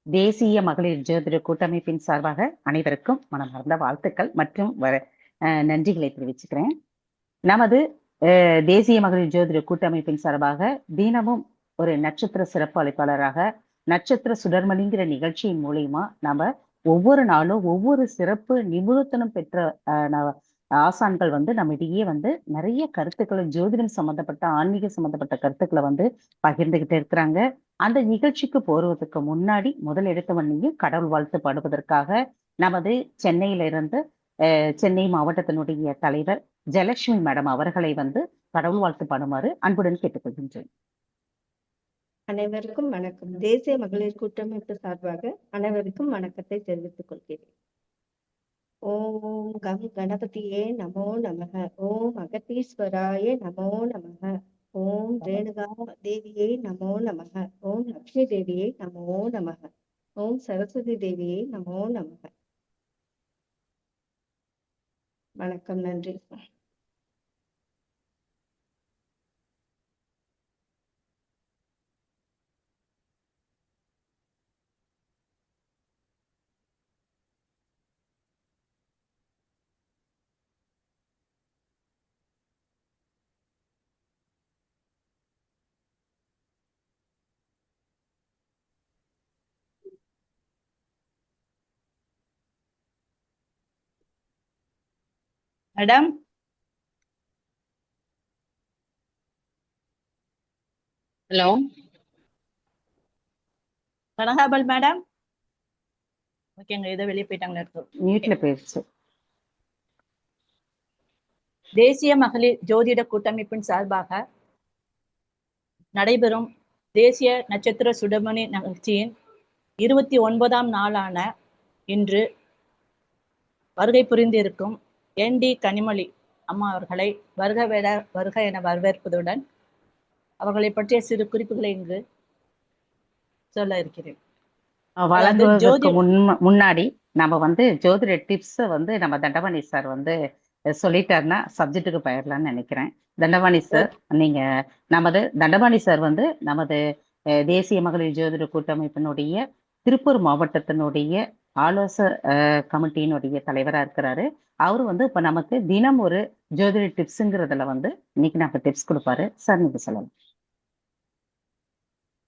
தேசிய மகளிர் ஜோதிட கூட்டமைப்பின் சார்பாக அனைவருக்கும் மனமார்ந்த வாழ்த்துக்கள் மற்றும் நன்றிகளை தெரிவிச்சுக்கிறேன். நமது தேசிய மகளிர் ஜோதிட கூட்டமைப்பின் சார்பாக தினமும் ஒரு நட்சத்திர சிறப்பு அழைப்பாளராக நட்சத்திர சுடர்மணிங்கிற நிகழ்ச்சியின் மூலியமா நம்ம ஒவ்வொரு நாளும் ஒவ்வொரு சிறப்பு நிபுணத்துவம் பெற்ற ஆசான்கள் நம்மிடையே நிறைய கருத்துக்களை ஜோதிடம் சம்பந்தப்பட்ட ஆன்மீக சம்பந்தப்பட்ட கருத்துக்களை பகிர்ந்துகிட்டு இருக்கிறாங்க. அந்த நிகழ்ச்சிக்கு போறதுக்கு முன்னாடி முதல் எடுத்தவனையும் கடவுள் வாழ்த்து பாடுவதற்காக நமது சென்னையிலிருந்து சென்னை மாவட்டத்தினுடைய தலைவர் ஜெயலட்சுமி மேடம் அவர்களை கடவுள் வாழ்த்து பாடுமாறு அன்புடன் கேட்டுக்கொள்கின்றேன். அனைவருக்கும் வணக்கம். தேசிய மகளிர் கூட்டமைப்பு சார்பாக அனைவருக்கும் வணக்கத்தை தெரிவித்துக் கொள்கிறேன். ஓம் கம் கணபதியே நமோ நமக. ஓம் அகத்தீஸ்வராய நமோ நமக. ஓம் ரேணுகா தேவியை நமோ நமக. ஓம் லக்ஷ்மி தேவியை நமோ நமக. ஓம் சரஸ்வதி தேவியை நமோ நமக. வணக்கம். நன்றி. மேடம், ஹலோ கனகாபல் மேடம். ஓகேங்க, ஏதோ வெளியே போயிட்டாங்களா இருக்கும். வீட்டுல போயிடுச்சு. தேசிய மகளிர் ஜோதிட கூட்டமைப்பின் சார்பாக நடைபெறும் தேசிய நட்சத்திர சுடமணி நிகழ்ச்சியின் 29ஆம் நாளான இன்று வருகை புரிந்திருக்கும் ND கனிமொழி அம்மா அவர்களை வருக என வரவேற்பதுடன் அவர்களை பற்றிய சிறு குறிப்புகளை இங்கு சொல்ல இருக்கிறேன். வழங்குவதற்கு முன்னாடி நம்ம ஜோதிட டிப்ஸ் நம்ம தண்டபாணி சார் சொல்லிட்டாருன்னா சப்ஜெக்டுக்கு போயிடலாம்னு நினைக்கிறேன். தண்டபாணி சார், நீங்க நமது தண்டபாணி சார் நமது தேசிய மகளிர் ஜோதிட கூட்டமைப்பினுடைய திருப்பூர் மாவட்டத்தினுடைய கமிட்டியினுடைய தலைவரா இருக்கிறாரு. அவரு இப்ப நமக்கு தினம் ஒரு ஜோதிட டிப்ஸ்ங்கிறதுல இன்னைக்கு நம்ம டிப்ஸ் கொடுப்பாரு. சார் நீங்க சொல்லலாம்.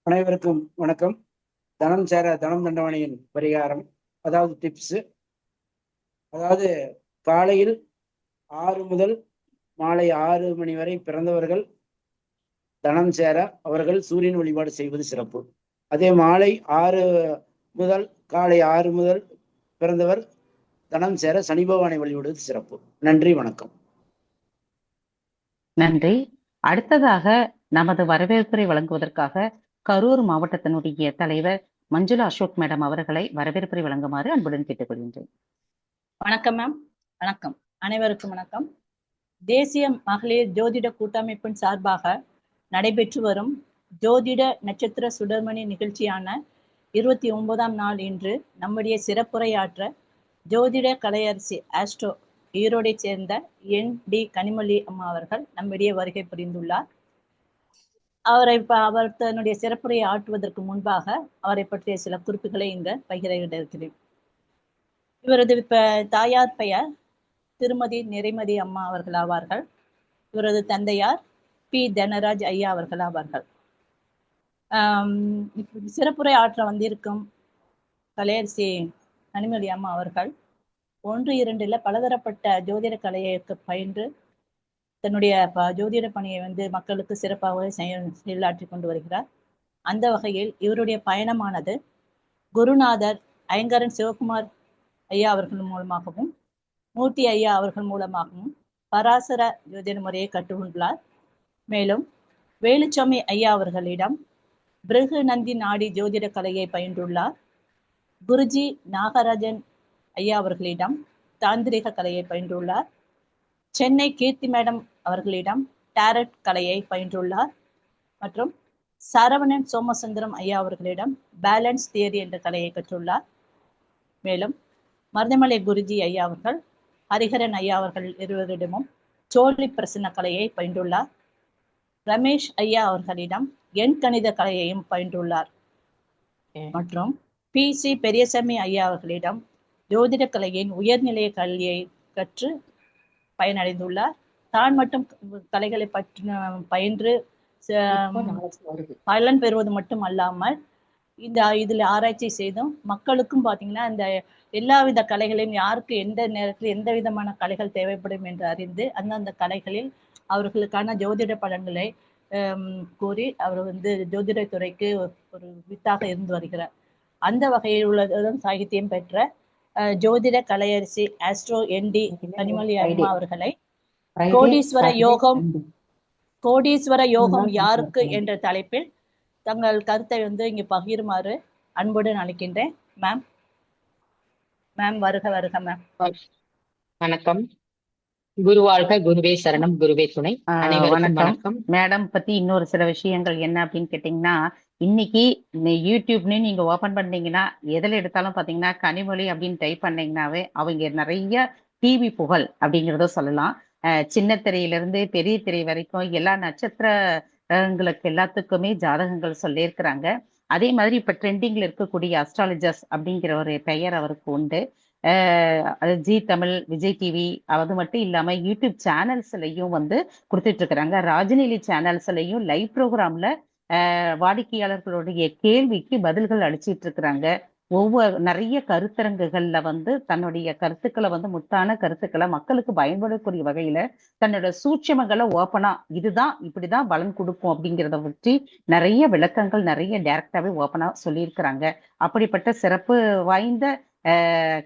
அனைவருக்கும் வணக்கம். தனம் சேர தனம் தண்டவாணியின் பரிகாரம், அதாவது டிப்ஸ். அதாவது காலையில் 6 முதல் மாலை 6 மணி வரை பிறந்தவர்கள் தனம் சேர அவர்கள் சூரியன் வழிபாடு செய்வது சிறப்பு. அதே மாலை 6 முதல் காலை 6 முதல் பிறந்தவர் தனம் சேர சனி பகவானை வழிபடுவது சிறப்பு. நன்றி, வணக்கம். நன்றி. அடுத்ததாக நமது வரவேற்புரை வழங்குவதற்காக கரூர் மாவட்டத்தினுடைய தலைவர் மஞ்சுளா அசோக் மேடம் அவர்களை வரவேற்புரை வழங்குமாறு அன்புடன் கேட்டுக்கொள்கின்றேன். வணக்கம் மேம். வணக்கம், அனைவருக்கும் வணக்கம். தேசிய மகளிர் ஜோதிட கூட்டமைப்பின் சார்பாக நடைபெற்று வரும் ஜோதிட நட்சத்திர சுடர்மணி நிகழ்ச்சியான 29ஆம் நாள் இன்று நம்முடைய சிறப்புரையாற்ற ஜோதிட கலையரசி ஆஸ்ட்ரோ ஈரோடை சேர்ந்த ND கனிமொழி அம்மா அவர்கள் நம்மிடையே வருகை புரிந்துள்ளார். அவர் தன்னுடைய சிறப்புரையை ஆற்றுவதற்கு முன்பாக அவரை பற்றிய சில குறிப்புகளை இங்கு பகிர்ந்து இருக்கிறேன். இவரது தாயார் பெயர் திருமதி நிறைமதி அம்மா அவர்கள் ஆவார்கள். இவரது தந்தையார் P தனராஜ் ஐயா அவர்கள் ஆவார்கள். சிறப்புரை ஆற்ற வந்திருக்கும் கலையரசி கனிமொழி அம்மா அவர்கள் 1-2 பலதரப்பட்ட ஜோதிட கலையை பயின்று தன்னுடைய ஜோதிட பணியை மக்களுக்கு சிறப்பாக செயலாற்றி கொண்டு வருகிறார். அந்த வகையில் இவருடைய பயணமானது குருநாதர் ஐங்கரன் சிவகுமார் ஐயா அவர்கள் மூலமாகவும் மூர்த்தி ஐயா அவர்கள் மூலமாகவும் பராசர ஜோதிட முறையை கற்றுக்கொண்டுள்ளார். மேலும் வேலுச்சாமி ஐயா அவர்களிடம் பிருகு நந்தி நாடி ஜோதிட கலையை பயின்றுள்ளார். குருஜி நாகராஜன் ஐயா அவர்களிடம் தாந்திரிக கலையை பயின்றுள்ளார். சென்னை கீர்த்தி மேடம் அவர்களிடம் டாரட் கலையை பயின்றுள்ளார். மற்றும் சரவணன் சோமசுந்தரம் ஐயா அவர்களிடம் பேலன்ஸ் தியரி என்ற கலையை கற்றுள்ளார். மேலும் மருதமலை குருஜி ஐயா அவர்கள் ஹரிஹரன் ஐயா அவர்கள் இருவரிடமும் சோழி பிரசன்ன கலையை பயின்றுள்ளார். ரமேஷ் ஐயா அவர்களிடம் எண் கணித கலையையும் பயின்றுள்ளார். மற்றும் PC பெரியசாமி ஐயா அவர்களிடம் ஜோதிட கலையின் உயர்நிலைய கல்வியை கற்று பயனடைந்துள்ளார். தான் மட்டும் கலைகளை பற்றி பயின்று பலன் பெறுவது மட்டும் அல்லாமல் இதுல ஆராய்ச்சி செய்தும் மக்களுக்கும் பாத்தீங்கன்னா இந்த எல்லாவித கலைகளையும் யாருக்கு எந்த நேரத்தில் எந்த விதமான கலைகள் தேவைப்படும் என்று அறிந்து அந்தந்த கலைகளில் அவர்களுக்கான ஜோதிட பலன்களை கூறி அவர் ஜோதிட துறைக்கு ஒரு வித்தாக இருந்து வருகிறார். அந்த வகையில் உள்ளதும் சாகித்யம் பெற்ற ஜோதிட கலையரசி ஆஸ்ட்ரோ ND கனிமொழி அம்மா அவர்களை கோடீஸ்வர யோகம் யாருக்கு என்ற தலைப்பில் தங்கள் கருத்தை இங்கு பகிருமாறு அன்புடன் அழைக்கின்றேன். மேம் வருக மேம். வணக்கம். குருவாழ்க, குருவே சரணம், குருவே துணை. வணக்கம் மேடம். பத்தி இன்னொரு சில விஷயங்கள் என்ன அப்படின்னு கேட்டீங்கன்னா, இன்னைக்கு யூடியூப்னு நீங்க ஓபன் பண்ணீங்கன்னா எதுல எடுத்தாலும் பாத்தீங்கன்னா கனிமொழி அப்படின்னு டைப் பண்ணீங்கன்னாவே அவங்க நிறைய டிவி புகழ் அப்படிங்கிறத சொல்லலாம். சின்ன திரையிலிருந்து பெரிய திரை வரைக்கும் எல்லா நட்சத்திரங்களுக்கு எல்லாத்துக்குமே ஜாதகங்கள் சொல்லியிருக்கிறாங்க. அதே மாதிரி இப்ப ட்ரெண்டிங்ல இருக்கக்கூடிய அஸ்ட்ராலஜர்ஸ் அப்படிங்கிற ஒரு பெயர் அவருக்கு உண்டு. ஜி தமிழ், விஜய் டிவி, அது மட்டும் இல்லாம யூடியூப் சேனல்ஸ்லயும் கொடுத்துட்டு இருக்கிறாங்க. ராஜநிலை சேனல்ஸ்லயும் லைவ் ப்ரோக்ராம்ல வாடிக்கையாளர்களுடைய கேள்விக்கு பதில்கள் அளிச்சிட்டு இருக்கிறாங்க. நிறைய கருத்தரங்குகள்ல தன்னுடைய கருத்துக்களை முத்தான கருத்துக்களை மக்களுக்கு பயன்படக்கூடிய வகையில தன்னோட சூட்சமங்களை ஓப்பனா இதுதான் இப்படிதான் பலன் கொடுக்கும் அப்படிங்கிறத பற்றி நிறைய விளக்கங்கள் நிறைய டைரக்டாவே ஓப்பனா சொல்லியிருக்கிறாங்க. அப்படிப்பட்ட சிறப்பு வாய்ந்த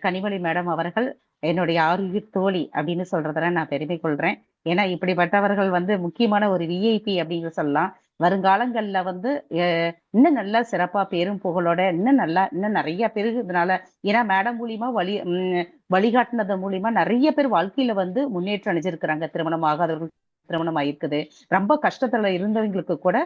கனிமொழி மேடம் அவர்கள் என்னுடைய ஆருயிர் தோழி அப்படின்னு சொல்றதுல நான் பெருமை கொள்றேன். ஏன்னா இப்படிப்பட்டவர்கள் முக்கியமான ஒரு விஐபி அப்படின்னு சொல்லலாம். வருங்காலங்கள்ல இன்னும் நல்லா சிறப்பா பேரும் புகழோட இன்னும் நிறைய பேரு இதனால, ஏன்னா மேடம் மூலியமா வழிகாட்டினது மூலியமா நிறைய பேர் வாழ்க்கையில முன்னேற்றம் அடைஞ்சிருக்கிறாங்க. திருமணம் ஆகாதவர்கள் திருமணம் ஆயிருக்குது. ரொம்ப கஷ்டத்துல இருந்தவங்களுக்கு கூட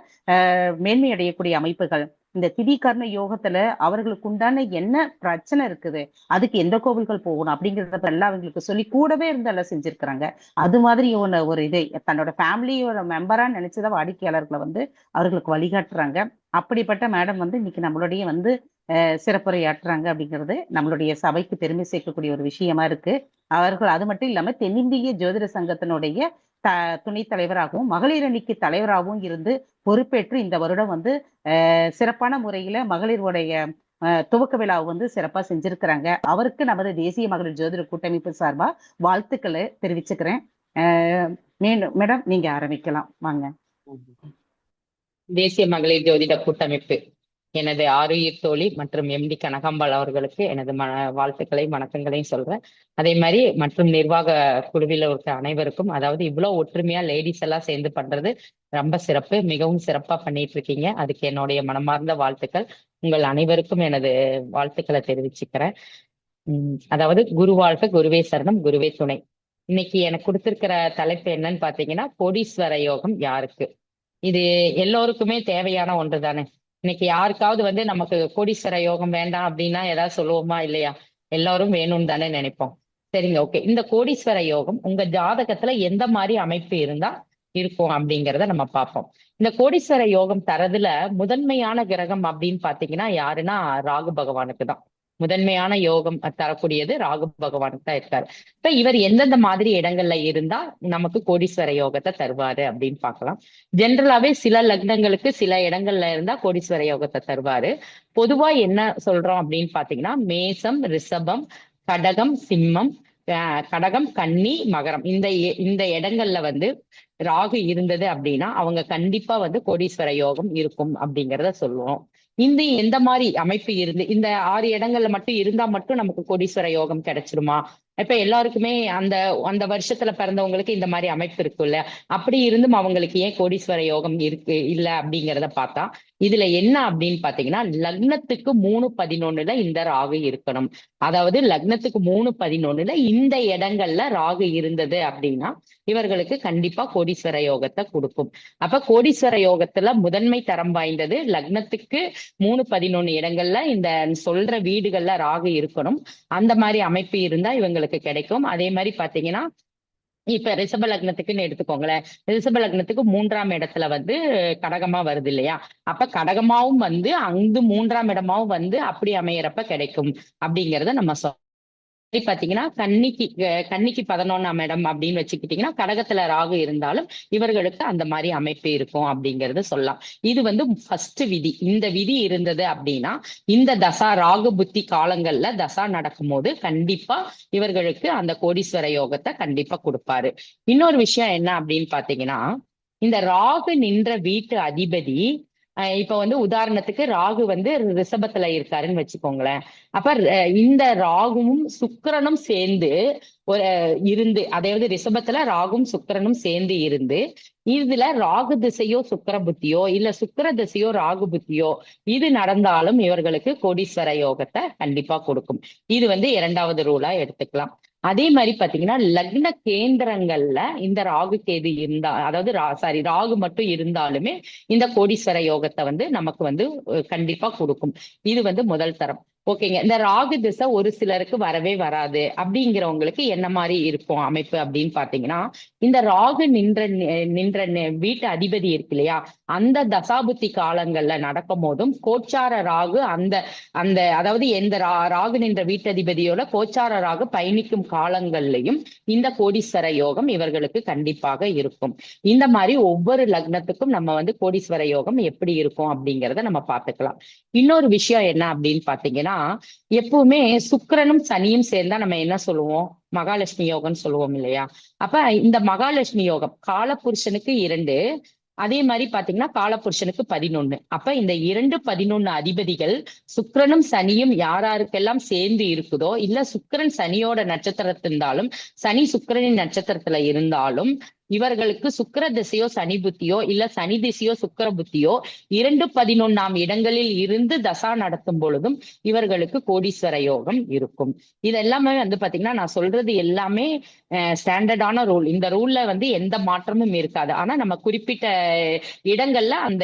மேன்மை அடையக்கூடிய அமைப்புகள். இந்த திடீகர்ண யோகத்துல அவர்களுக்கு உண்டான என்ன பிரச்சனை இருக்குது, அதுக்கு எந்த கோவில்கள் போகணும் அப்படிங்கறத எல்லாம் அவங்களுக்கு சொல்லி கூடவே இருந்து எல்லாம் செஞ்சிருக்கிறாங்க. அது மாதிரி ஒரு இதை தன்னோட ஃபேமிலியோட மெம்பரா நினைச்சுதான் வாடிக்கையாளர்களை அவர்களுக்கு வழிகாட்டுறாங்க. அப்படிப்பட்ட மேடம் இன்னைக்கு நம்மளுடைய சிறப்புரையாற்றுறாங்க அப்படிங்கிறது நம்மளுடைய சபைக்கு பெருமை சேர்க்கக்கூடிய ஒரு விஷயமா இருக்கு. அவர்கள் அது மட்டும் இல்லாம தென்னிந்திய ஜோதிட சங்கத்தினுடைய துணைத் தலைவராகவும் மகளிர் அணிக்கு தலைவராகவும் இருந்து பொறுப்பேற்று இந்த வருடம் சிறப்பான முறையில மகளிருடைய துவக்க விழாவை சிறப்பா செஞ்சிருக்கிறாங்க. அவருக்கு நமது தேசிய மகளிர் ஜோதிட கூட்டமைப்பு சார்பா வாழ்த்துக்களை தெரிவிச்சுக்கிறேன். மேடம் நீங்க ஆரம்பிக்கலாம் வாங்க. தேசிய மகளிர் ஜோதிட கூட்டமைப்பு எனது ஆருயிர் தோழி மற்றும் MD கனகாம்பாள் அவர்களுக்கு எனது வாழ்த்துக்களை வணக்கங்களையும் சொல்றேன். அதே மாதிரி மற்றும் நிர்வாக குழுவில் இருக்க அனைவருக்கும், அதாவது இவ்வளவு ஒற்றுமையா லேடிஸ் எல்லாம் சேர்ந்து பண்றது ரொம்ப சிறப்பு, மிகவும் சிறப்பா பண்ணிட்டு இருக்கீங்க. அதுக்கு என்னுடைய மனமார்ந்த வாழ்த்துக்கள். உங்கள் அனைவருக்கும் எனது வாழ்த்துக்களை தெரிவிச்சுக்கிறேன். அதாவது குருவாழ்க, குருவே சரணம், குருவே துணை. இன்னைக்கு எனக்கு கொடுத்திருக்கிற தலைப்பு என்னன்னு பாத்தீங்கன்னா, கோடீஸ்வர யோகம் யாருக்கு. இது எல்லோருக்குமே தேவையான ஒன்று தானே. இன்னைக்கு யாருக்காவது நமக்கு கோடீஸ்வர யோகம் வேண்டாம் அப்படின்னா ஏதாவது சொல்லுவோமா? இல்லையா? எல்லாரும் வேணும்னு தானே நினைப்போம். சரிங்க, ஓகே. இந்த கோடீஸ்வர யோகம் உங்க ஜாதகத்துல எந்த மாதிரி அமைப்பு இருந்தா இருக்கும் அப்படிங்கிறத நம்ம பார்ப்போம். இந்த கோடீஸ்வர யோகம் தரதுல முதன்மையான கிரகம் அப்படின்னு பாத்தீங்கன்னா யாருன்னா ராகு பகவானுக்கு தான் முதன்மையான யோகம் தரக்கூடியது. ராகு பகவானுக்கு தான் இருக்காரு. இப்ப இவர் எந்தெந்த மாதிரி இடங்கள்ல இருந்தா நமக்கு கோடீஸ்வர யோகத்தை தருவாரு அப்படின்னு பார்க்கலாம். ஜென்ரலாவே சில லக்னங்களுக்கு சில இடங்கள்ல இருந்தா கோடீஸ்வர யோகத்தை தருவாரு. பொதுவா என்ன சொல்றோம் அப்படின்னு பாத்தீங்கன்னா, மேசம், ரிஷபம், கடகம், சிம்மம், கடகம், கன்னி, மகரம், இந்த இடங்கள்ல ராகு இருந்தது அப்படின்னா அவங்க கண்டிப்பா கோடீஸ்வர யோகம் இருக்கும் அப்படிங்கிறத சொல்லுவோம். எந்த மாதிரி அமைப்பு இருந்து இந்த 6 இடங்கள்ல மட்டும் இருந்தா மட்டும் நமக்கு கோடீஸ்வர யோகம் கிடைச்சிருமா? இப்ப எல்லாருக்குமே அந்த வருஷத்துல பிறந்தவங்களுக்கு இந்த மாதிரி அமைப்பு இருக்குல்ல, அப்படி இருந்தும் அவங்களுக்கு ஏன் கோடீஸ்வர யோகம் இல்ல அப்படிங்கிறத பார்த்தா, இதுல என்ன அப்படின்னு பாத்தீங்கன்னா, லக்னத்துக்கு 3-11 இந்த ராகு இருக்கணும். அதாவது லக்னத்துக்கு 3-11 இந்த இடங்கள்ல ராகு இருந்தது அப்படின்னா இவர்களுக்கு கண்டிப்பா கோடீஸ்வர யோகத்தை கொடுக்கும். அப்ப கோடீஸ்வர யோகத்துல முதன்மை தரம் வாய்ந்தது லக்னத்துக்கு 3-11 இடங்கள்ல இந்த சொல்ற வீடுகள்ல ராகு இருக்கணும். அந்த மாதிரி அமைப்பு இருந்தா இவங்களுக்கு கிடைக்கும். அதே மாதிரி பாத்தீங்கன்னா இப்ப ரிஷப லக்னத்துக்குன்னு எடுத்துக்கோங்களேன். ரிஷப லக்னத்துக்கு 3ஆம் இடத்துல வந்து கடகமா வருது இல்லையா? அப்ப கடகமாவும் வந்து அங்கு 3ஆம் இடமாவும் வந்து அப்படி அமையறப்ப கிடைக்கும் அப்படிங்கறத நம்ம பாத்தீங்கன்னா கன்னிக்கு 11ஆம் இடம் அப்படின்னு வச்சுக்கிட்டீங்கன்னா கடகத்துல ராகு இருந்தாலும் இவர்களுக்கு அந்த மாதிரி அமைப்பு இருக்கும் அப்படிங்கறது சொல்லலாம். இது வந்து ஃபர்ஸ்ட் விதி. இந்த விதி இருந்தது அப்படின்னா இந்த தசா ராகு புத்தி காலங்கள்ல தசா நடக்கும் போது கண்டிப்பா இவர்களுக்கு அந்த கோடீஸ்வர யோகத்தை கண்டிப்பா கொடுப்பாரு. இன்னொரு விஷயம் என்ன அப்படின்னு பாத்தீங்கன்னா, இந்த ராகு நின்ற வீட்டு அதிபதி இப்ப வந்து உதாரணத்துக்கு ராகு வந்து ரிஷபத்துல இருக்காருன்னு வச்சுக்கோங்களேன். அப்ப இந்த ராகுவும் சுக்கிரனும் சேர்ந்து ஒரு இருந்து, அதாவது ரிஷபத்துல ராகும் சுக்கிரனும் சேர்ந்து இருந்து இதுல ராகு திசையோ சுக்கிர புத்தியோ இல்ல சுக்கிர திசையோ ராகு புத்தியோ இது நடந்தாலும் இவர்களுக்கு கோடீஸ்வர யோகத்தை கண்டிப்பா கொடுக்கும். இது வந்து 2வது ரூலா எடுத்துக்கலாம். அதே மாதிரி பாத்தீங்கன்னா லக்ன கேந்திரங்கள்ல இந்த ராகு கேது இருந்தா, அதாவது ராகு மட்டும் இருந்தாலுமே இந்த கோடீஸ்வர யோகத்தை வந்து நமக்கு வந்து கண்டிப்பா கொடுக்கும். இது வந்து முதல் தரம். ஓகேங்க. இந்த ராகு திசை ஒரு சிலருக்கு வரவே வராது அப்படிங்கிறவங்களுக்கு என்ன மாதிரி இருக்கும் அமைப்பு அப்படின்னு பாத்தீங்கன்னா, இந்த ராகு நின்ற வீட்டு அதிபதி இருக்கு இல்லையா, அந்த தசாபுத்தி காலங்கள்ல நடக்கும் போதும் கோச்சார ராகு அந்த அந்த அதாவது எந்த ராகு நின்ற வீட்டதிபதியோட கோச்சார ராகு பயணிக்கும் காலங்கள்லயும் இந்த கோடீஸ்வர யோகம் இவர்களுக்கு கண்டிப்பாக இருக்கும். இந்த மாதிரி ஒவ்வொரு லக்னத்துக்கும் நம்ம வந்து கோடீஸ்வர யோகம் எப்படி இருக்கும் அப்படிங்கிறத நம்ம பார்த்துக்கலாம். இன்னொரு விஷயம் என்ன அப்படின்னு பாத்தீங்கன்னா, எப்பவுமே சுக்கிரனும் சனியும் சேர்ந்தா நம்ம என்ன சொல்லுவோம்? மகாலட்சுமி யோகம்னு சொல்லுவோம் இல்லையா? அப்ப இந்த மகாலட்சுமி யோகம் காலபுருஷனுக்கு 2, அதே மாதிரி பாத்தீங்கன்னா காலபுருஷனுக்கு 11. அப்ப இந்த 2, 11 அதிபதிகள் சுக்கிரனும் சனியும் யாருக்கெல்லாம் சேர்ந்து இருக்குதோ, இல்ல சுக்கிரன் சனியோட நட்சத்திரத்தில் இருந்தாலும் சனி சுக்கிரனின் நட்சத்திரத்துல இருந்தாலும் இவர்களுக்கு சுக்கிர திசையோ சனி புத்தியோ இல்ல சனி திசையோ சுக்கிர புத்தியோ 2, 11ஆம் இடங்களில் இருந்து தசா நடத்தும் பொழுதும் இவர்களுக்கு கோடீஸ்வர யோகம் இருக்கும். இது எல்லாமே வந்து பாத்தீங்கன்னா நான் சொல்றது எல்லாமே ஸ்டாண்டர்டான ரூல். இந்த ரூல்ல வந்து எந்த மாற்றமும் இருக்காது. ஆனா நம்ம குறிப்பிட்ட இடங்கள்ல அந்த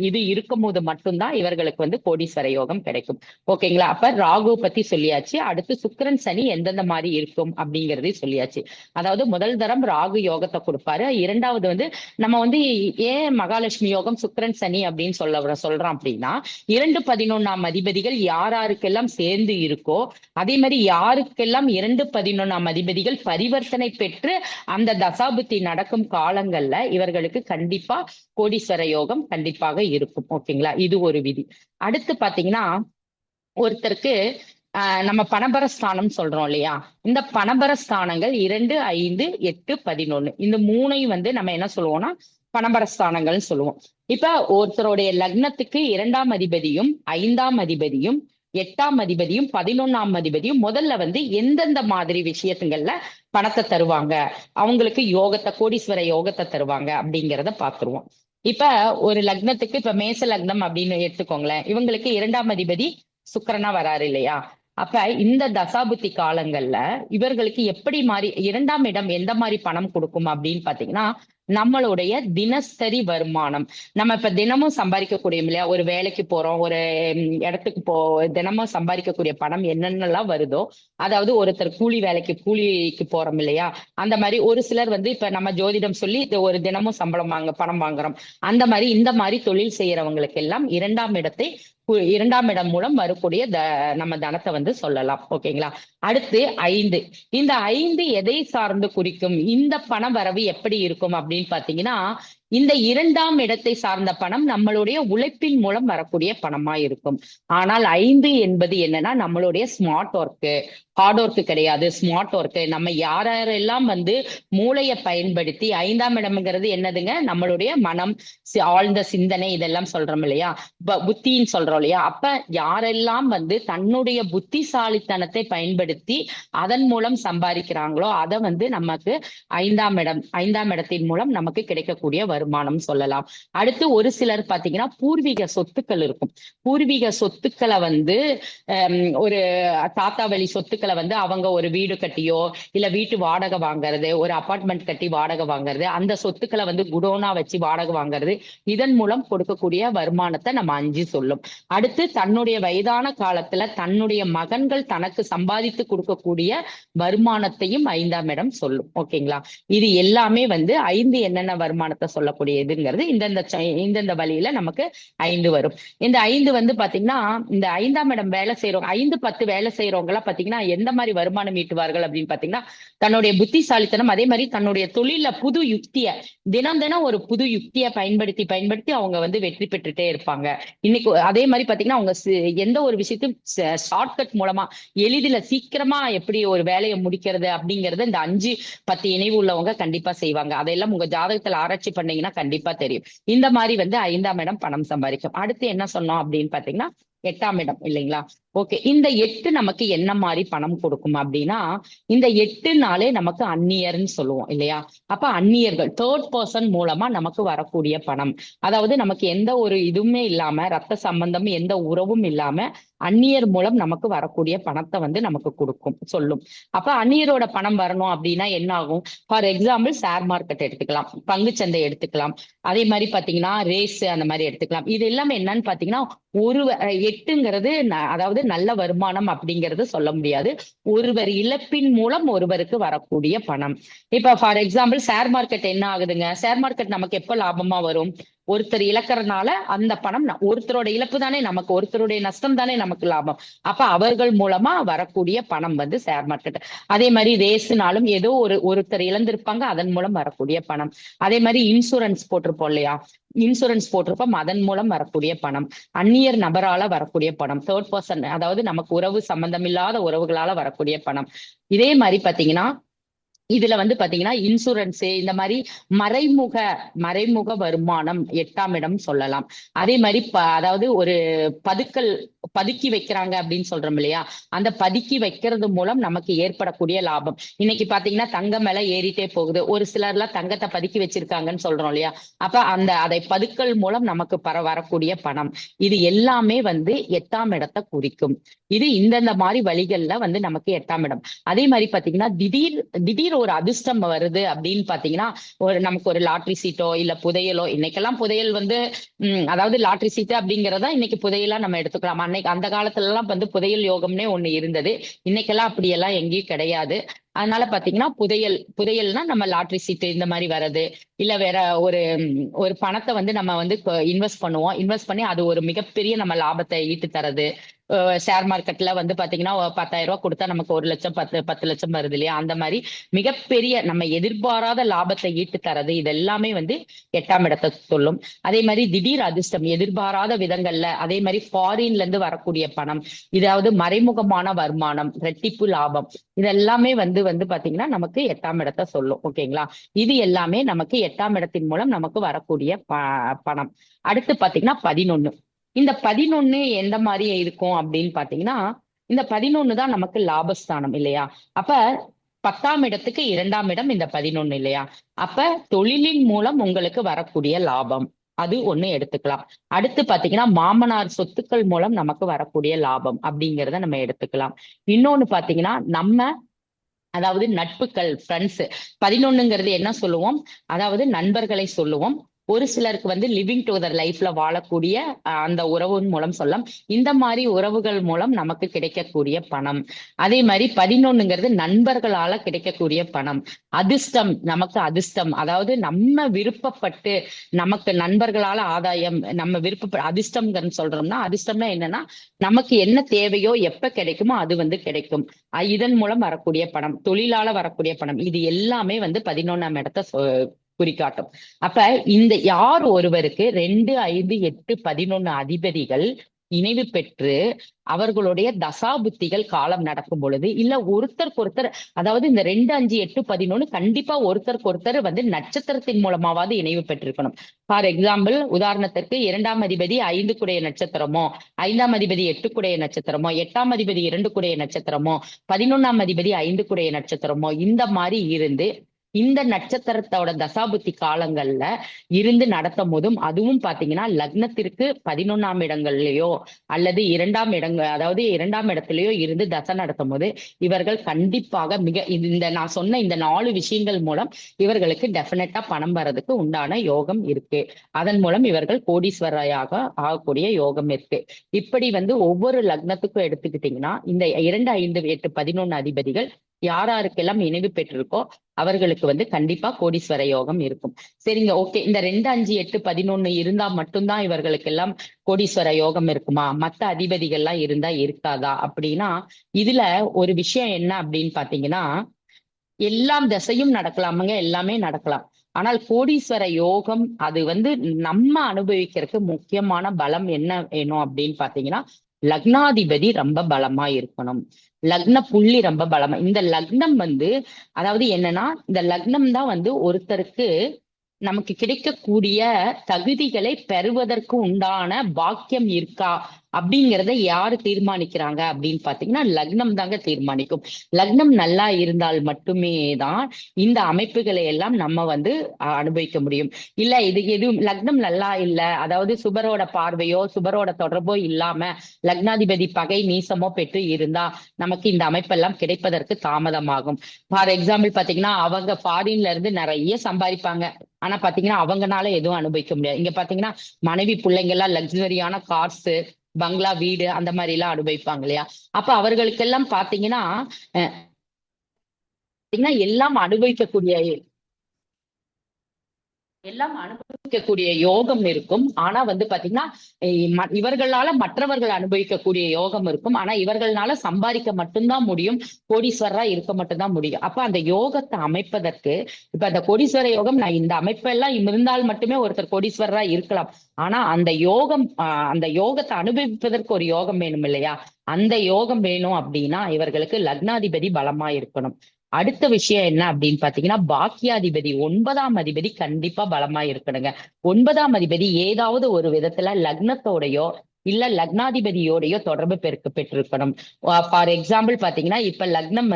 இது இருக்கும் போது மட்டும்தான் இவர்களுக்கு வந்து கோடீஸ்வர யோகம் கிடைக்கும். ஓகேங்களா? அப்ப ராகு பத்தி சொல்லியாச்சு. அடுத்து சுக்கிரன் சனி எந்தெந்த மாதிரி இருக்கும் அப்படிங்கறதையும் சொல்லியாச்சு. அதாவது முதல் தரம் ராகு யோகத்தை கொடுப்பாரு. 2வது வந்து நம்ம வந்து ஏன் மகாலட்சுமி யோகம் சுக்கிரன் சனி அப்படின்னு சொல்றோம் அப்படின்னா 2, 11ஆம் அதிபதிகள் யாருக்கெல்லாம் சேர்ந்து இருக்கோ, அதே மாதிரி யாருக்கெல்லாம் 2, 11ஆம் அதிபதிகள் பரிவர்த்தனை பெற்று அந்த தசாபுத்தி நடக்கும் காலங்கள்ல இவர்களுக்கு கண்டிப்பா கோடீஸ்வர யோகம் கண்டிப்பாக இருக்கும். ஓகேங்களா? இது ஒரு விதி. அடுத்து பாத்தீங்கன்னா ஒருத்தருக்கு நம்ம பணபரஸ்தானம் சொல்றோம் இல்லையா? இந்த பணபரஸ்தானங்கள் 2, 5, 8, 11 இந்த 3ஐயும் வந்து நம்ம என்ன சொல்லுவோம்னா பணபரஸ்தானங்கள் சொல்லுவோம். இப்ப ஒருத்தருடைய லக்னத்துக்கு 2ஆம் அதிபதியும் 5ஆம் அதிபதியும் 8ஆம் அதிபதியும் 11ஆம் அதிபதியும் முதல்ல வந்து எந்தெந்த மாதிரி விஷயத்துங்கள்ல பணத்தை தருவாங்க, அவங்களுக்கு யோகத்தை கோடீஸ்வர யோகத்தை தருவாங்க அப்படிங்கிறத பாத்துருவோம். இப்ப ஒரு லக்னத்துக்கு இப்ப மேச லக்னம் அப்படின்னு எடுத்துக்கோங்களேன். இவங்களுக்கு 2ஆம் அதிபதி சுக்கிரனா வராரு இல்லையா? அப்ப இந்த தசாபுத்தி காலங்கள்ல இவர்களுக்கு எப்படி மாதிரி 2ஆம் இடம் எந்த மாதிரி பணம் கொடுக்கும் அப்படின்னு பாத்தீங்கன்னா, நம்மளுடைய தினசரி வருமானம். நம்ம இப்ப தினமும் சம்பாதிக்கக்கூடிய இல்லையா, ஒரு வேலைக்கு போறோம், ஒரு இடத்துக்கு தினமும் சம்பாதிக்கக்கூடிய பணம் என்னென்னலாம் வருதோ, அதாவது ஒருத்தர் கூலிக்கு போறோம் இல்லையா, அந்த மாதிரி ஒரு சிலர் வந்து இப்ப நம்ம ஜோதிடம் சொல்லி ஒரு தினமும் பணம் வாங்குறோம். அந்த மாதிரி இந்த மாதிரி தொழில் செய்யறவங்களுக்கு எல்லாம் 2ஆம் இடம் மூலம் வரக்கூடிய நம்ம தனத்தை வந்து சொல்லலாம். ஓகேங்களா? அடுத்து 5. இந்த 5 எதை சார்ந்து குறிக்கும்? இந்த பண வரவு எப்படி இருக்கும் அப்படின்னு பாத்தீங்கன்னா, இந்த 2ஆம் இடத்தை சார்ந்த பணம் நம்மளுடைய உழைப்பின் மூலம் வரக்கூடிய பணமா இருக்கும். ஆனால் 5 என்பது என்னன்னா நம்மளுடைய ஸ்மார்ட் ஒர்க்கு, ஹார்ட் ஒர்க்கு கிடையாது, ஸ்மார்ட் ஒர்க்கு. நம்ம யாரெல்லாம் வந்து மூளையை பயன்படுத்தி 5ஆம் இடம்ங்கிறது என்னதுங்க? நம்மளுடைய மனம், ஆழ்ந்த சிந்தனை இதெல்லாம் சொல்றோம் இல்லையா, புத்தின்னு சொல்றோம் இல்லையா? அப்ப யாரெல்லாம் வந்து தன்னுடைய புத்திசாலித்தனத்தை பயன்படுத்தி அதன் மூலம் சம்பாதிக்கிறாங்களோ அதை வந்து நமக்கு 5ஆம் இடத்தின் மூலம் நமக்கு கிடைக்கக்கூடிய வருமானம் சொல்லலாம். அடுத்து ஒரு சிலர் பாத்தீங்கன்னா பூர்வீக சொத்துக்கள் இருக்கும். பூர்வீக சொத்துக்களை வந்து ஒரு தாத்தா வழி சொத்துக்களை வந்து அவங்க ஒரு வீடு கட்டியோ இல்ல வீட்டு வாடகை வாங்குறது, ஒரு அபார்ட்மெண்ட் கட்டி வாடகை வாங்குறது, அந்த சொத்துக்களை வந்து குடோனா வச்சு வாடகை வாங்குறது, இதன் மூலம் கொடுக்கக்கூடிய வருமானத்தை நம்ம 5 சொல்லும். அடுத்து தன்னுடைய வயதான காலத்துல தன்னுடைய மகன்கள் தனக்கு சம்பாதித்து கொடுக்கக்கூடிய வருமானத்தையும் 5ஆம் இடம் சொல்லும். ஓகேங்களா? இது எல்லாமே வந்து 5 என்னென்ன வருமானத்தை சொல்லக்கூடியதுங்கிறது இந்தந்த வழியில நமக்கு 5 வரும். இந்த 5 வந்து பாத்தீங்கன்னா இந்த 5ஆம் இடம் வேலை செய்யறவங்க 5-10 வேலை செய்யறவங்க எல்லாம் பாத்தீங்கன்னா எந்த மாதிரி வருமானம் ஈட்டுவார்கள் அப்படின்னு பாத்தீங்கன்னா தன்னுடைய புத்திசாலித்தனம், அதே மாதிரி தன்னுடைய தொழில புது யுக்திய தினம் தினம் ஒரு புது யுக்தியை பயன்படுத்தி அவங்க வந்து வெற்றி பெற்றுட்டே இருப்பாங்க. இன்னைக்கு அதே மாதிரி பாத்தீங்கன்னா அவங்க எந்த ஒரு விஷயத்தையும் ஷார்ட்கட் மூலமா எளிதில சீக்கிரமா எப்படி ஒரு வேலையை முடிக்கிறது அப்படிங்கறத இந்த 5-10 இணைவு உள்ளவங்க கண்டிப்பா செய்வாங்க. அதையெல்லாம் உங்க ஜாதகத்துல ஆராய்ச்சி பண்ணீங்கன்னா கண்டிப்பா தெரியும். இந்த மாதிரி வந்து 5ஆம் இடம் பணம் சம்பாதிக்கும். அடுத்து என்ன சொன்னோம் அப்படின்னு பாத்தீங்கன்னா 8ஆம் இடம் இல்லைங்களா? ஓகே, இந்த 8 நமக்கு என்ன மாதிரி பணம் கொடுக்கும் அப்படின்னா இந்த 8 நமக்கு அந்நியர்னு சொல்லுவோம் இல்லையா? அப்ப அந்நியர்கள் தேர்ட் பர்சன் மூலமா நமக்கு வரக்கூடிய பணம், அதாவது நமக்கு எந்த ஒரு இதுவுமே இல்லாம ரத்த சம்பந்தம் எந்த உறவும் இல்லாம அந்நியர் மூலம் நமக்கு வரக்கூடிய பணத்தை வந்து நமக்கு கொடுக்கும் சொல்லும். அப்ப அந்நியரோட பணம் வரணும் அப்படின்னா என்ன ஆகும்? ஃபார் எக்ஸாம்பிள் ஷேர் மார்க்கெட் எடுத்துக்கலாம், பங்குச்சந்தை எடுத்துக்கலாம், அதே மாதிரி பாத்தீங்கன்னா ரேஸ் அந்த மாதிரி எடுத்துக்கலாம். இது எல்லாமே என்னன்னு பாத்தீங்கன்னா ஒரு 8ங்கிறது அதாவது நல்ல வருமானம் அப்படிங்கிறது சொல்ல முடியாது. ஒருவர் இழப்பின் மூலம் ஒருவருக்கு வரக்கூடிய பணம். இப்ப ஃபார் எக்ஸாம்பிள் ஷேர் மார்க்கெட் என்ன ஆகுதுங்க? ஷேர் மார்க்கெட் நமக்கு எப்ப லாபமா வரும்? ஒருத்தர் இழக்கிறதுனால அந்த பணம் ஒருத்தரோட இழப்பு தானே நமக்கு, ஒருத்தருடைய நஷ்டம் தானே நமக்கு லாபம். அப்ப அவர்கள் மூலமா வரக்கூடிய பணம் வந்து ஷேர் மார்க்கெட். அதே மாதிரி ரேஸ்னாலும் ஏதோ ஒருத்தர் இழந்திருப்பாங்க, அதன் மூலம் வரக்கூடிய பணம். அதே மாதிரி இன்சூரன்ஸ் போட்டிருப்போம் இல்லையா? இன்சூரன்ஸ் போட்டிருப்போம், அதன் மூலம் வரக்கூடிய பணம். அந்நியர் நபரால வரக்கூடிய பணம், தேர்ட் பர்சன், அதாவது நமக்கு உறவு சம்பந்தம் இல்லாத உறவுகளால வரக்கூடிய பணம். இதே மாதிரி பாத்தீங்கன்னா இதுல வந்து பாத்தீங்கன்னா இன்சூரன்ஸ் இந்த மாதிரி மறைமுக வருமானம் 8ஆம் இடம் சொல்லலாம். அதே மாதிரி அதாவது ஒரு பதுக்கி வைக்கிறாங்க அப்படின்னு சொல்றோம் இல்லையா? அந்த பதுக்கி வைக்கிறது மூலம் நமக்கு ஏற்படக்கூடிய லாபம். இன்னைக்கு பாத்தீங்கன்னா தங்கம் மேல ஏறிட்டே போகுது, ஒரு சிலர்லாம் தங்கத்தை பதுக்கி வச்சிருக்காங்கன்னு சொல்றோம் இல்லையா? அப்ப அதை பதுக்கல் மூலம் நமக்கு வரக்கூடிய பணம், இது எல்லாமே வந்து 8ஆம் இடத்தை குறிக்கும். இது இந்தந்த மாதிரி வழிகள்ல வந்து நமக்கு 8ஆம் இடம். அதே மாதிரி பாத்தீங்கன்னா திடீர் ஒரு அதிர்ஷ்டம் வருது அப்படின்னு பாத்தீங்கன்னா நமக்கு ஒரு லாட்ரி சீட்டோ இல்ல புதையலோ, இன்னைக்கெல்லாம் புதையல் வந்து அதாவது லாட்ரி சீட்டு அப்படிங்கறதா இன்னைக்கு புதையலா நம்ம எடுத்துக்கலாம். அன்னைக்கு அந்த காலத்துல எல்லாம் வந்து புதையல் யோகம்னே ஒண்ணு இருந்தது, இன்னைக்கெல்லாம் அப்படியெல்லாம் எங்கேயும் கிடையாது. அதனால பாத்தீங்கன்னா புதையல்னா நம்ம லாட்ரி சீட்டு இந்த மாதிரி வர்றது, இல்ல வேற ஒரு பணத்தை வந்து நம்ம வந்து இன்வெஸ்ட் பண்ணுவோம், இன்வெஸ்ட் பண்ணி அது ஒரு மிகப்பெரிய நம்ம லாபத்தை ஈட்டு தரது. ஷேர் மார்க்கெட்ல வந்து பாத்தீங்கன்னா 10,000 ரூபாய் கொடுத்தா நமக்கு 1 லட்சம் 10 லட்சம் வருது இல்லையா? அந்த மாதிரி மிகப்பெரிய நம்ம எதிர்பாராத லாபத்தை ஈட்டு தரது, இது எல்லாமே வந்து 8ஆம் இடத்தை சொல்லும். அதே மாதிரி திடீர் அதிர்ஷ்டம் எதிர்பாராத விதங்கள்ல, அதே மாதிரி ஃபாரின்ல இருந்து வரக்கூடிய பணம், இதாவது மறைமுகமான வருமானம், ரெட்டிப்பு லாபம், இதெல்லாமே வந்து பாத்தீங்கன்னா நமக்கு 8ஆம் இடத்தை சொல்லும். ஓகேங்களா? இது எல்லாமே நமக்கு 8ஆம் இடத்தின் மூலம் நமக்கு வரக்கூடிய பணம். அடுத்து பாத்தீங்கன்னா 11. இந்த 11 எந்த மாதிரி இருக்கும் அப்படின்னு பாத்தீங்கன்னா இந்த 11 தான் நமக்கு லாபஸ்தானம் இல்லையா? அப்ப 10ஆம் இடத்துக்கு 2ஆம் இடம் இந்த 11 இல்லையா? அப்ப தொழிலின் மூலம் உங்களுக்கு வரக்கூடிய லாபம், அது ஒண்ணு எடுத்துக்கலாம். அடுத்து பாத்தீங்கன்னா மாமனார் சொத்துக்கள் மூலம் நமக்கு வரக்கூடிய லாபம் அப்படிங்கிறத நம்ம எடுத்துக்கலாம். இன்னொன்னு பாத்தீங்கன்னா அதாவது நட்புகள், ஃப்ரெண்ட்ஸ். 11ங்கிறது என்ன சொல்லுவோம்? அதாவது நண்பர்களை சொல்லுவோம். ஒரு சிலருக்கு வந்து லிவிங் டுகெதர் லைஃப்ல வாழக்கூடிய அந்த உறவின் மூலம் சொல்லலாம். இந்த மாதிரி உறவுகள் மூலம் நமக்கு கிடைக்கக்கூடிய பணம். அதே மாதிரி 11ங்கிறது நண்பர்களால கிடைக்கக்கூடிய பணம். அதிர்ஷ்டம், நமக்கு அதிர்ஷ்டம், அதாவது நம்ம விருப்பப்பட்டு நமக்கு நண்பர்களால ஆதாயம், நம்ம அதிர்ஷ்டம்னு சொல்றோம்னா, அதிர்ஷ்டம்னா என்னன்னா நமக்கு என்ன தேவையோ எப்ப கிடைக்குமோ அது வந்து கிடைக்கும். இதன் மூலம் வரக்கூடிய பணம், தொழிலால வரக்கூடிய பணம், இது எல்லாமே வந்து 11ஆம் இடத்தை குறிக்காட்டும். அப்ப இந்த யார் ஒருவருக்கு 2, 5, 8, 11 அதிபதிகள் இணைவு பெற்று அவர்களுடைய தசாபுத்திகள் காலம் நடக்கும் பொழுது, இல்ல ஒருத்தருக்கு அதாவது இந்த 2, 5, 8, 11 கண்டிப்பா ஒருத்தருக்கு வந்து நட்சத்திரத்தின் மூலமாவது இணைவு பெற்றிருக்கணும். ஃபார் எக்ஸாம்பிள் உதாரணத்திற்கு 2ஆம் அதிபதி 5 குடைய நட்சத்திரமோ, 5ஆம் அதிபதி 8 குடைய நட்சத்திரமோ, 8ஆம் அதிபதி 2 குடைய நட்சத்திரமோ, 11ஆம் அதிபதி 5 குடைய நட்சத்திரமோ, இந்த மாதிரி இருந்து இந்த நட்சத்திரத்தோட தசாபுத்தி காலங்கள்ல இருந்து நடத்தும் போதும், அதுவும் பாத்தீங்கன்னா லக்னத்திற்கு 11ஆம் இடங்கள்லயோ அல்லது 2ஆம் இடங்கள், அதாவது 2ஆம் இடத்திலேயோ இருந்து தசை நடத்தும் போது இவர்கள் கண்டிப்பாக இந்த நான் சொன்ன இந்த 4 விஷயங்கள் மூலம் இவர்களுக்கு டெஃபினட்டா பணம் வர்றதுக்கு உண்டான யோகம் இருக்கு. அதன் மூலம் இவர்கள் கோடீஸ்வரராக ஆகக்கூடிய யோகம் இருக்கு. இப்படி ஒவ்வொரு லக்னத்துக்கும் எடுத்துக்கிட்டீங்கன்னா இந்த 2, 5, 8, 11 அதிபதிகள் யாருக்கெல்லாம் இணைவு பெற்றிருக்கோ அவர்களுக்கு கண்டிப்பா கோடீஸ்வர யோகம் இருக்கும். சரிங்க, ஓகே. இந்த 2, 5, 8, 11 இருந்தா மட்டும்தான் இவர்களுக்கு எல்லாம் கோடீஸ்வர யோகம் இருக்குமா? மத்த அதிபதிகள்லாம் இருந்தா இருக்காதா அப்படின்னா, இதுல ஒரு விஷயம் என்ன அப்படின்னு பாத்தீங்கன்னா, எல்லாம் திசையும் நடக்கலாமுங்க, எல்லாமே நடக்கலாம். ஆனால் கோடீஸ்வர யோகம் அது நம்ம அனுபவிக்கிறதுக்கு முக்கியமான பலம் என்ன வேணும் அப்படின்னு பாத்தீங்கன்னா, லக்னாதிபதி ரொம்ப பலமா இருக்கணும். லக்ன புள்ளி ரொம்ப பலமா, இந்த லக்னம் அதாவது என்னன்னா, இந்த லக்னம் தான் ஒருத்தருக்கு நமக்கு கிடைக்கக்கூடிய தகுதிகளை பெறுவதற்கு உண்டான பாக்கியம் இருக்கா அப்படிங்கிறத யாரு தீர்மானிக்கிறாங்க அப்படின்னு பாத்தீங்கன்னா, லக்னம் தாங்க தீர்மானிக்கும். லக்னம் நல்லா இருந்தால் மட்டுமே தான் இந்த அமைப்புகளை எல்லாம் நம்ம அனுபவிக்க முடியும். இல்ல இது எதுவும் லக்னம் நல்லா இல்ல, அதாவது சுபரோட பார்வையோ சுபரோட தொடர்போ இல்லாம லக்னாதிபதி பகை நீசமோ பெற்று இருந்தா நமக்கு இந்த அமைப்பெல்லாம் கிடைப்பதற்கு தாமதமாகும். ஃபார் எக்ஸாம்பிள் பாத்தீங்கன்னா, அவங்க ஃபாரின்ல இருந்து நிறைய சம்பாதிப்பாங்க, ஆனா பாத்தீங்கன்னா அவங்கனால எதுவும் அனுபவிக்க முடியாது. இங்க பாத்தீங்கன்னா மனைவி பிள்ளைங்க எல்லாம் லக்ஸரியான கார்ஸ், பங்களா, வீடு அந்த மாதிரி எல்லாம் அனுபவிப்பாங்க இல்லையா? அப்ப அவர்களுக்கெல்லாம் பாத்தீங்கன்னா எல்லாம் அனுபவிக்கக்கூடிய யோகம் இருக்கும். ஆனா பாத்தீங்கன்னா இவர்களால மற்றவர்கள் அனுபவிக்கக்கூடிய யோகம் இருக்கும். ஆனா இவர்களால சம்பாதிக்க மட்டும்தான் முடியும், கோடீஸ்வரரா இருக்க மட்டும்தான் முடியும். அப்ப அந்த யோகத்தை அமைப்பதற்கு, இப்ப அந்த கோடீஸ்வர யோகம் நான் இந்த அமைப்பெல்லாம் இருந்தால் மட்டுமே ஒருத்தர் கோடீஸ்வரரா இருக்கலாம். ஆனா அந்த யோகத்தை அனுபவிப்பதற்கு ஒரு யோகம் வேணும் இல்லையா? அந்த யோகம் வேணும் அப்படின்னா இவர்களுக்கு லக்னாதிபதி பலமா இருக்கணும். அடுத்த விஷயம் என்ன அப்படின்னு பாத்தீங்கன்னா, பாக்கியாதிபதி 9ஆம் அதிபதி கண்டிப்பா பலமா இருக்கணுங்க. 9ஆம் அதிபதி ஏதாவது ஒரு விதத்துல லக்னத்தோடையோ இல்ல லக்னாதிபதியோடையோ தொடர்பு பெற்றிருக்கணும். ஃபார் எக்ஸாம்பிள் பாத்தீங்கன்னா, இப்ப லக்னம்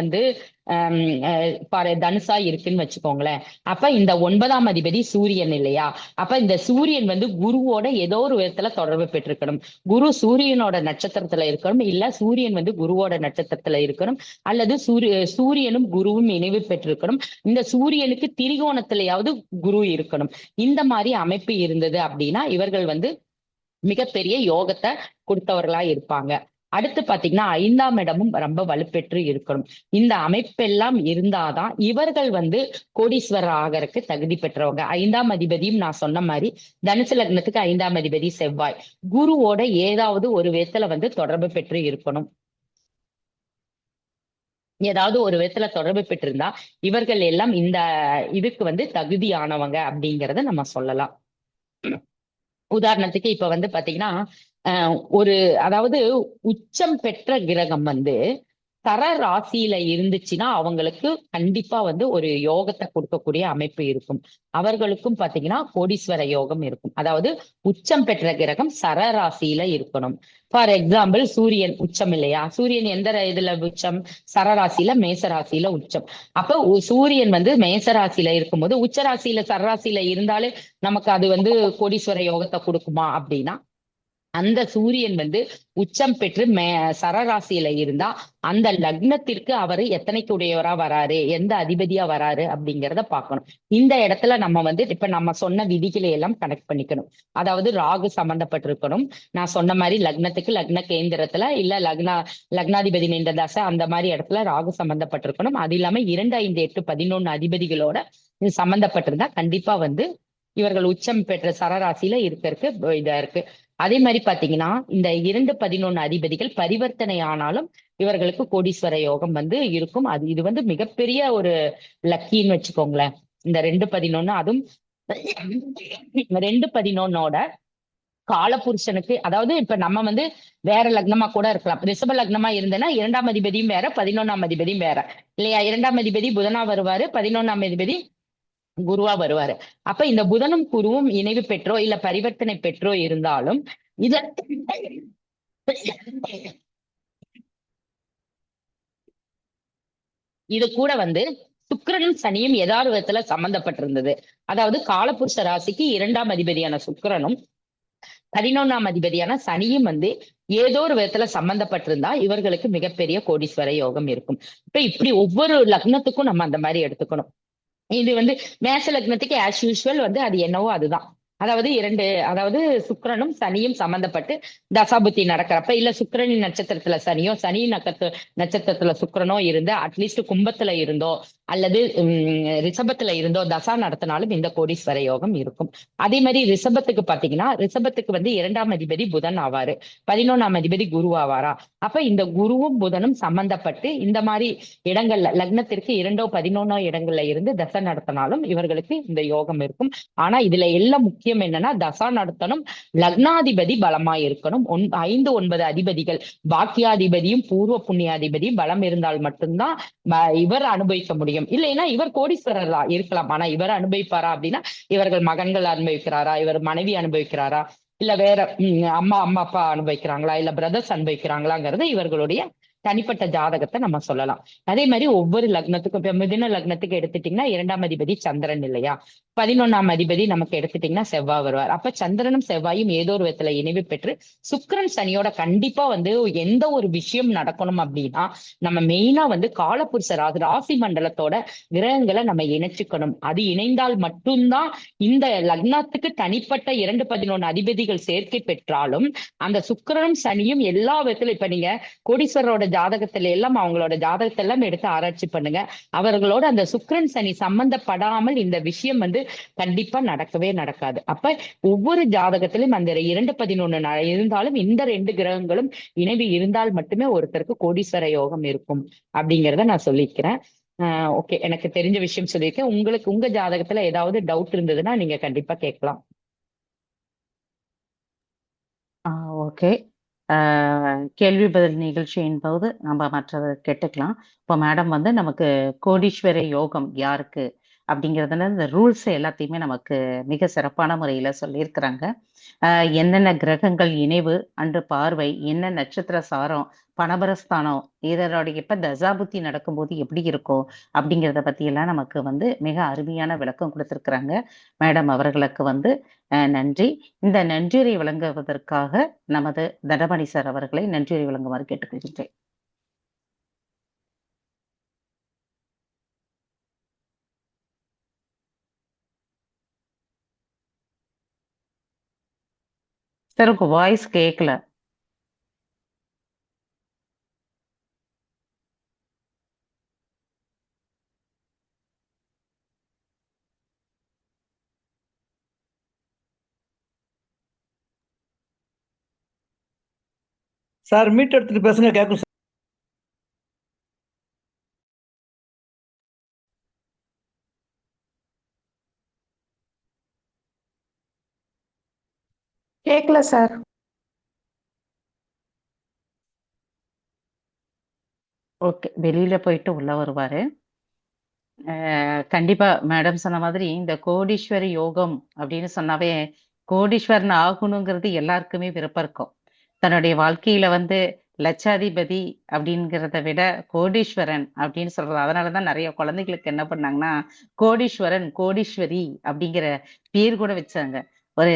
தனுசா இருக்குன்னு வச்சுக்கோங்களேன். அப்ப இந்த 9ஆம் அதிபதி சூரியன் இல்லையா? அப்ப இந்த சூரியன் குருவோட ஏதோ ஒரு விதத்துல தொடர்பு பெற்றிருக்கணும். குரு சூரியனோட நட்சத்திரத்துல இருக்கணும், இல்ல சூரியன் குருவோட நட்சத்திரத்துல இருக்கணும், அல்லது சூரியனும் குருவும் இணைவு பெற்றிருக்கணும். இந்த சூரியனுக்கு திரிகோணத்திலேயாவது குரு இருக்கணும். இந்த மாதிரி அமைப்பு இருந்தது அப்படின்னா இவர்கள் மிகப்பெரிய யோகத்தை கொடுத்தவர்களா இருப்பாங்க. அடுத்து பாத்தீங்கன்னா 5ஆம் இடமும் ரொம்ப வலுப்பெற்று இருக்கணும். இந்த அமைப்பெல்லாம் இருந்தாதான் இவர்கள் கோடீஸ்வரர் ஆகறதுக்கு தகுதி பெற்றவங்க. 5ஆம் அதிபதியும் நான் சொன்ன மாதிரி தனுசு லக்னத்துக்கு 5ஆம் அதிபதி செவ்வாய், குருவோட ஏதாவது ஒரு விதத்துல தொடர்பு பெற்று இருக்கணும். ஏதாவது ஒரு விதத்துல தொடர்பு பெற்றிருந்தா இவர்கள் எல்லாம் இந்த இதுக்கு தகுதியானவங்க அப்படிங்கறத நம்ம சொல்லலாம். உதாரணத்துக்கு இப்ப பாத்தீங்கன்னா அதாவது உச்சம் பெற்ற கிரகம் தர ராசியில இருந்துச்சுன்னா அவங்களுக்கு கண்டிப்பா ஒரு யோகத்தை கொடுக்கக்கூடிய அமைப்பு இருக்கும். அவர்களுக்கும் பாத்தீங்கன்னா கோடீஸ்வர யோகம் இருக்கும். அதாவது உச்சம் பெற்ற கிரகம் சர ராசியில இருக்கணும். ஃபார் எக்ஸாம்பிள் சூரியன் உச்சம் இல்லையா? சூரியன் எந்த இதுல உச்சம்? சரராசியில, மேசராசியில உச்சம். அப்ப சூரியன் மேசராசியில இருக்கும்போது உச்சராசியில சரராசியில இருந்தாலே நமக்கு அது கோடீஸ்வர யோகத்தை கொடுக்குமா அப்படின்னா, அந்த சூரியன் உச்சம் பெற்று சரராசியில இருந்தா அந்த லக்னத்திற்கு அவரு எத்தனைக்கு உடையவரா வராரு, எந்த அதிபதியா வராரு அப்படிங்கிறத பார்க்கணும். இந்த இடத்துல நம்ம இப்ப நம்ம சொன்ன விதிகளை எல்லாம் கனெக்ட் பண்ணிக்கணும். அதாவது ராகு சம்பந்தப்பட்டிருக்கணும். நான் சொன்ன மாதிரி லக்னத்துக்கு லக்ன கேந்திரத்துல இல்ல லக்னாதிபதி நின்ற தசை அந்த மாதிரி இடத்துல ராகு சம்பந்தப்பட்டிருக்கணும். அது இல்லாம 2, 5, 8, 11 அதிபதிகளோட சம்பந்தப்பட்டிருந்தா கண்டிப்பா இவர்கள் உச்சம் பெற்ற சரராசியில இருக்கிறதுக்கு இதா இருக்கு. அதே மாதிரி பாத்தீங்கன்னா இந்த 2, 11 அதிபதிகள் பரிவர்த்தனை ஆனாலும் இவர்களுக்கு கோடீஸ்வர யோகம் இருக்கும். இது மிகப்பெரிய ஒரு லக்கின்னு வச்சுக்கோங்களேன். இந்த 2, 11 அதுவும் 2, 11ஓட காலபுருஷனுக்கு, அதாவது இப்ப நம்ம வேற லக்னமா கூட இருக்கலாம். ரிஷப லக்னமா இருந்தேன்னா 2ஆம் அதிபதியும் வேற 11ஆம் அதிபதியும் வேற இல்லையா? 2ஆம் அதிபதி புதனா வருவாரு, 11ஆம் அதிபதி குருவா வருவாரு. அப்ப இந்த புதனும் குருவும் இணைவு பெற்றோ இல்ல பரிவர்த்தனை பெற்றோ இருந்தாலும் இது கூட சுக்கிரனும் சனியும் ஏதாவது விதத்துல சம்பந்தப்பட்டிருந்தது. அதாவது காலபுருஷ ராசிக்கு 2ஆம் அதிபதியான சுக்கிரனும் 11ஆம் அதிபதியான சனியும் ஏதோ ஒரு விதத்துல சம்பந்தப்பட்டிருந்தா இவர்களுக்கு மிகப்பெரிய கோடீஸ்வர யோகம் இருக்கும். இப்ப இப்படி ஒவ்வொரு லக்னத்துக்கும் நம்ம அந்த மாதிரி எடுத்துக்கணும். இது மேஷ லக்னத்துக்கு ஆஸ் யூஷுவல் அது என்னவோ அதுதான். அதாவது சுக்கிரனும் சனியும் சம்பந்தப்பட்டு தசாபுத்தி நடக்கிறப்ப, இல்ல சுக்கிரனின் நட்சத்திரத்துல சனியோ சனி நட்சத்திரத்துல சுக்கிரனோ இருந்து அட்லீஸ்ட் கும்பத்துல இருந்தோ அல்லது ரிஷபத்துல இருந்தோ தசா நடத்தினாலும் இந்த கோடீஸ்வர யோகம் இருக்கும். அதே மாதிரி ரிஷபத்துக்கு பாத்தீங்கன்னா, ரிஷபத்துக்கு 2ஆம் அதிபதி புதன் ஆவாரு, 11ஆம் அதிபதி குரு ஆவாரா. அப்ப இந்த குருவும் புதனும் சம்பந்தப்பட்டு இந்த மாதிரி இடங்கள்ல லக்னத்திற்கு 2ஓ 11ஓ இடங்கள்ல இருந்து தசை நடத்தினாலும் இவர்களுக்கு இந்த யோகம் இருக்கும். ஆனா இதுல எல்லாம் முக்கியம் என்னன்னா, தசா நடத்தணும், லக்னாதிபதி பலமா இருக்கணும். 5, 9 அதிபதிகள், பாக்கியாதிபதியும் பூர்வ புண்ணியாதிபதியும் பலம் இருந்தால் மட்டும்தான் இவர் அனுபவிக்க முடியும். இல்லைன்னா இவர் கோடீஸ்வரரா இருக்கலாம், ஆனா இவர் அனுபவிப்பாரா அப்படின்னா, இவர்கள் மகன்கள் அனுபவிக்கிறாரா, இவர் மனைவி அனுபவிக்கிறாரா, இல்ல வேற அம்மா அப்பா அனுபவிக்கிறாங்களா, இல்ல பிரதர்ஸ் அனுபவிக்கிறாங்களாங்கிறது இவர்களுடைய தனிப்பட்ட ஜாதகத்தை நம்ம சொல்லலாம். அதே மாதிரி ஒவ்வொரு லக்னத்துக்கும், இப்ப மிதுன லக்னத்துக்கு எடுத்துட்டீங்கன்னா 2ஆம் அதிபதி சந்திரன் இல்லையா, 11ஆம் அதிபதி நமக்கு எடுத்துட்டீங்கன்னா செவ்வாய் வருவார். அப்ப சந்திரனும் செவ்வாயும் ஏதோ ஒரு விதத்துல இணைவு பெற்று சுக்கிரன் சனியோட கண்டிப்பா எந்த ஒரு விஷயம் நடக்கணும் அப்படின்னா நம்ம மெயினா காலபுருஷ ராசி மண்டலத்தோட கிரகங்களை நம்ம இணைச்சுக்கணும். அது இணைந்தால் மட்டும்தான் இந்த லக்னத்துக்கு தனிப்பட்ட 2, 11 அதிபதிகள் சேர்க்கை பெற்றாலும் அந்த சுக்கிரனும் சனியும் எல்லா விதத்துல, இப்ப நீங்க கோடீஸ்வரரோட ஜாதகத்துல எல்லாம் அவங்களோட ஜாதகத்தை எல்லாம் எடுத்து ஆராய்ச்சி பண்ணுங்க, அவர்களோட அந்த சுக்கிரன் சனி சம்பந்தப்படாமல் இந்த விஷயம் கண்டிப்பா நடக்கவே நடக்காது. அப்ப ஒவ்வொரு ஜாதகத்திலும் அந்த 2, 11 இருந்தாலும் இந்த 2 கிரகங்களும் இணைவு இருந்தால் மட்டுமே ஒருத்தருக்கு கோடீஸ்வர யோகம் இருக்கும் அப்படிங்கிறத நான் சொல்லிக்கிறேன். ஓகே, எனக்கு தெரிஞ்ச விஷயம் சொல்லியிருக்கேன். உங்களுக்கு உங்க ஜாதகத்துல ஏதாவது டவுட் இருந்ததுன்னா நீங்க கண்டிப்பா கேட்கலாம். ஓகே, கேள்வி பதில் நிகழ்ச்சியின் போது நம்ம மற்றதை கேட்டுக்கலாம். இப்போ மேடம் நமக்கு கோடீஸ்வர யோகம் யாருக்கு அப்படிங்கிறதுல இந்த ரூல்ஸ் எல்லாத்தையுமே நமக்கு மிக சிறப்பான முறையில சொல்லியிருக்கிறாங்க. என்னென்ன கிரகங்கள் இணைவு, அன்று பார்வை, என்ன நட்சத்திர சாரம், பணபரஸ்தானம், இதனுடைய இப்ப தசாபுத்தி நடக்கும்போது எப்படி இருக்கும் அப்படிங்கிறத பத்தி எல்லாம் நமக்கு மிக அருமையான விளக்கம் கொடுத்திருக்கிறாங்க. மேடம் அவர்களுக்கு நன்றி. இந்த நன்றியுரை வழங்குவதற்காக நமது தண்டபாணி சார் அவர்களை நன்றியுரை வழங்குமாறு கேட்டுக்கொள்கின்றேன். சார் உங்க வாய்ஸ் கேட்கல. சார் மீட் எடுத்துட்டு பேசுங்க, கேட்கும். கேட்கல சார். ஓகே, வெளியில போயிட்டு உள்ள வருவாரு. கண்டிப்பா மேடம் சொன்ன மாதிரி இந்த கோடீஸ்வரி யோகம் அப்படின்னு சொன்னாவே கோடீஸ்வரன் ஆகணுங்கிறது எல்லாருக்குமே விருப்பம் இருக்கும். தன்னுடைய வாழ்க்கையில லட்சாதிபதி அப்படிங்கிறத விட கோடீஸ்வரன் அப்படின்னு சொல்றது. அதனாலதான் நிறைய குழந்தைகளுக்கு என்ன பண்ணாங்கன்னா கோடீஸ்வரன், கோடீஸ்வரி அப்படிங்கிற பேர் கூட வச்சாங்க. ஒரு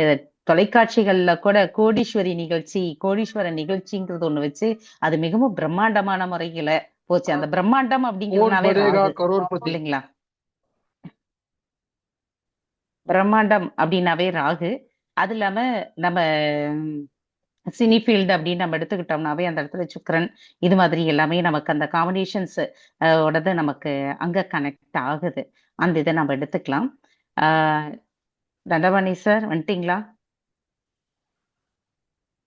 தொலைக்காட்சிகள்ல கூட கோடீஸ்வரி நிகழ்ச்சி, கோடீஸ்வரன் நிகழ்ச்சிங்கிறது ஒண்ணு வச்சு அது மிகவும் பிரம்மாண்டமான முறையில போச்சு. அந்த பிரம்மாண்டம் அப்படிங்கிறதுனாவே ராகு இல்லைங்களா, பிரம்மாண்டம் அப்படின்னாவே ராகு. அது இல்லாம நம்ம சினி ஃபீல்டு அப்படின்னு நம்ம எடுத்துக்கிட்டோம்னாவே அந்த இடத்துல சுக்கிரன், இது மாதிரி எல்லாமே நமக்கு அந்த காம்பினேஷன்ஸ் ஓடது நமக்கு அங்க கனெக்ட் ஆகுது. அந்த இதை நம்ம எடுத்துக்கலாம். தண்டபாணி சார் வந்துட்டீங்களா?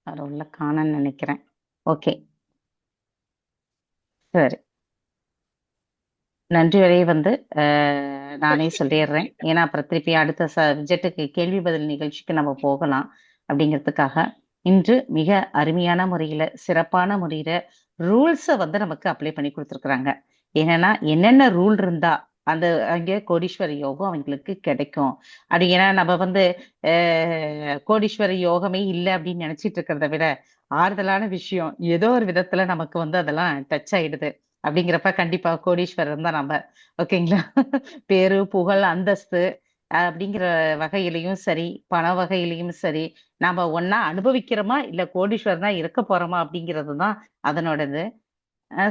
அவர் உள்ள காணன்னு நினைக்கிறேன். ஓகே, சரி. நன்றி வரை நானே சொல்லிடுறேன். ஏன்னா அப்புறம் திருப்பி அடுத்த சப்ஜெக்டுக்கு கேள்வி பதில் நிகழ்ச்சிக்கு நம்ம போகலாம் அப்படிங்கிறதுக்காக இன்று மிக அருமையான முறையில, சிறப்பான முறையில ரூல்ஸை நமக்கு அப்ளை பண்ணி கொடுத்துருக்குறாங்க. ஏன்னா என்னென்ன ரூல் இருந்தா அந்த அங்கே கோடீஸ்வர யோகம் அவங்களுக்கு கிடைக்கும் அப்படி. ஏன்னா நம்ம கோடீஸ்வர யோகமே இல்லை அப்படின்னு நினைச்சிட்டு இருக்கிறத விட ஆறுதலான விஷயம் ஏதோ ஒரு விதத்துல நமக்கு அதெல்லாம் டச் ஆயிடுது. அப்படிங்கிறப்ப கண்டிப்பா கோடீஸ்வரன் தான் நம்ம. ஓகேங்களா? பேரு, புகழ், அந்தஸ்து அப்படிங்கிற வகையிலையும் சரி, பண வகையிலையும் சரி, நாம ஒண்ணா அனுபவிக்கிறோமா, இல்ல கோடீஸ்வரனா இருக்க போறோமா அப்படிங்கிறது தான் அதனோடது.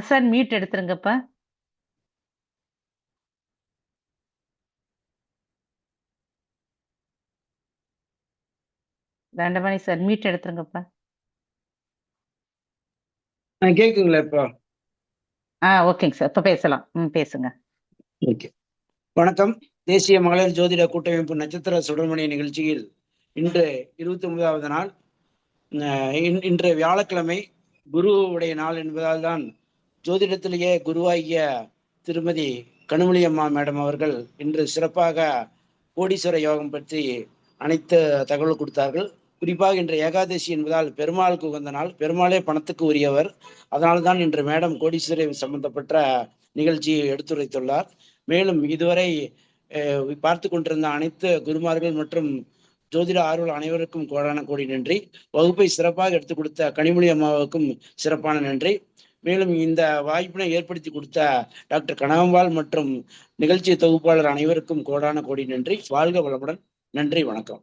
சார் மியூட் எடுத்துருங்கப்பா. தண்டபாணி சார் மியூட் எடுத்துருங்கப்பா. கேக்குங்களா இப்போ? ஓகேங்க சார். இப்ப பேசலாம். பேசுங்க. ஓகே. வணக்கம். தேசிய மகளிர் ஜோதிட கூட்டமைப்பு நட்சத்திர சுடர்மணி நிகழ்ச்சியில் இன்று 29வது நாள். இன்று வியாழக்கிழமை, குரு உடைய நாள் என்பதால் தான் ஜோதிடத்திலேயே குருவாகிய திருமதி கனிமொழி அம்மா மேடம் அவர்கள் இன்று சிறப்பாக கோடீஸ்வர யோகம் பற்றி அனைத்து தகவல் கொடுத்தார்கள். குறிப்பாக இன்று ஏகாதசி என்பதால் பெருமாளுக்கு உகந்த நாள். பெருமாளே பணத்துக்கு உரியவர். அதனால்தான் இன்று மேடம் கோடீஸ்வர சம்பந்தப்பட்ட நிகழ்ச்சியை எடுத்துரைத்துள்ளார். மேலும் இதுவரை பார்த்து கொண்டிருந்த அனைத்து குருமார்கள் மற்றும் ஜோதிட ஆர்வலர் அனைவருக்கும் கோடான கோடி நன்றி. வகுப்பை சிறப்பாக எடுத்துக் கொடுத்த கனிமொழி அம்மாவுக்கும் சிறப்பான நன்றி. மேலும் இந்த வாய்ப்பினை ஏற்படுத்தி கொடுத்த டாக்டர் கனகம்பாள் மற்றும் நிகழ்ச்சி தொகுப்பாளர் அனைவருக்கும் கோடான கோடி நன்றி. வாழ்க வளமுடன். நன்றி, வணக்கம்.